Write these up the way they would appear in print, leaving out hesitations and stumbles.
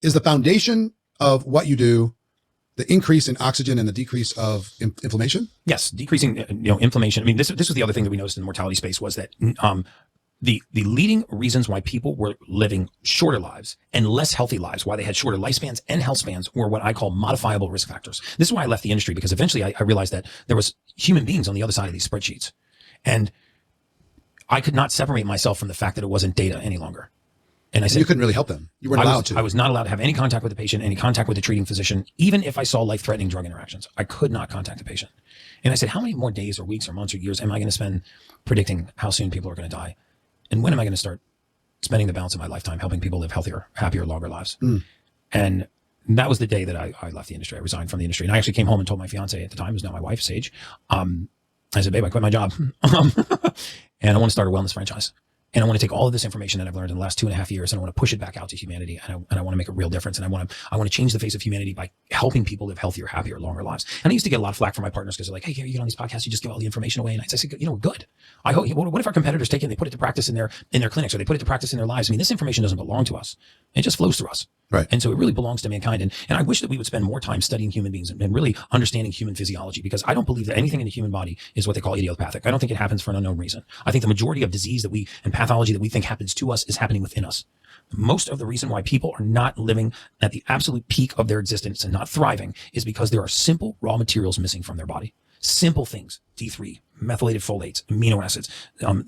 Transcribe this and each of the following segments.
is the foundation of what you do the increase in oxygen and the decrease of inflammation? Yes, decreasing inflammation. I mean, this was the other thing that we noticed in the mortality space was that the leading reasons why people were living shorter lives and less healthy lives, why they had shorter lifespans and health spans, were what I call modifiable risk factors. This is why I left the industry, because eventually I realized that there was human beings on the other side of these spreadsheets, and I could not separate myself from the fact that it wasn't data any longer. And I said, you couldn't really help them. You weren't allowed to. I was not allowed to have any contact with the patient, any contact with the treating physician, even if I saw life-threatening drug interactions. I could not contact the patient. And I said, how many more days or weeks or months or years am I going to spend predicting how soon people are going to die? And when am I going to start spending the balance of my lifetime helping people live healthier, happier, longer lives? And that was the day that I left the industry. I resigned from the industry. And I actually came home and told my fiance at the time, who's now my wife, Sage, I said, babe, I quit my job. And I want to start a wellness franchise. And I want to take all of this information that I've learned in the last 2.5 years, and I want to push it back out to humanity. And I want to make a real difference. And I want to change the face of humanity by helping people live healthier, happier, longer lives. And I used to get a lot of flack from my partners because they're like, hey, you get on these podcasts, you just give all the information away. And I said, we're good. I hope, what if our competitors take it and they put it to practice in their clinics, or they put it to practice in their lives? I mean, this information doesn't belong to us. It just flows through us. Right. And so it really belongs to mankind. And I wish that we would spend more time studying human beings and really understanding human physiology, because I don't believe that anything in the human body is what they call idiopathic. I don't think it happens for an unknown reason. I think the majority of disease and pathology that we think happens to us is happening within us. Most of the reason why people are not living at the absolute peak of their existence and not thriving is because there are simple raw materials missing from their body. Simple things: D3, methylated folates, amino acids,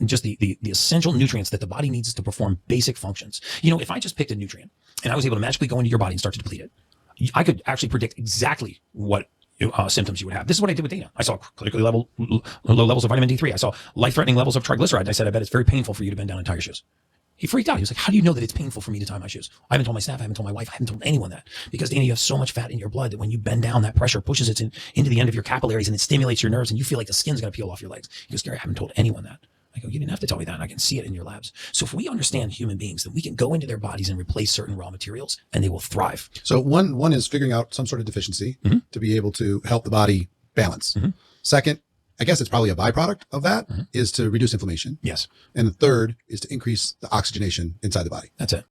just the essential nutrients that the body needs to perform basic functions. If I just picked a nutrient and I was able to magically go into your body and start to deplete it, I could actually predict exactly what symptoms you would have. This is what I did with Dana. I saw critically low levels of vitamin D3. I saw life-threatening levels of triglyceride. I said, I bet it's very painful for you to bend down and tie your shoes. He freaked out. He was like, how do you know that it's painful for me to tie my shoes? I haven't told my staff, I haven't told my wife, I haven't told anyone that. Because, Dana, you have so much fat in your blood that when you bend down, that pressure pushes it into the end of your capillaries, and it stimulates your nerves, and you feel like the skin's going to peel off your legs. He goes, Gary, I haven't told anyone that. I go, you didn't have to tell me that, and I can see it in your labs. So if we understand human beings, then we can go into their bodies and replace certain raw materials, and they will thrive. So one is figuring out some sort of deficiency to be able to help the body balance. Second, I guess it's probably a byproduct of that, is to reduce inflammation. Yes. And the third is to increase the oxygenation inside the body. That's it.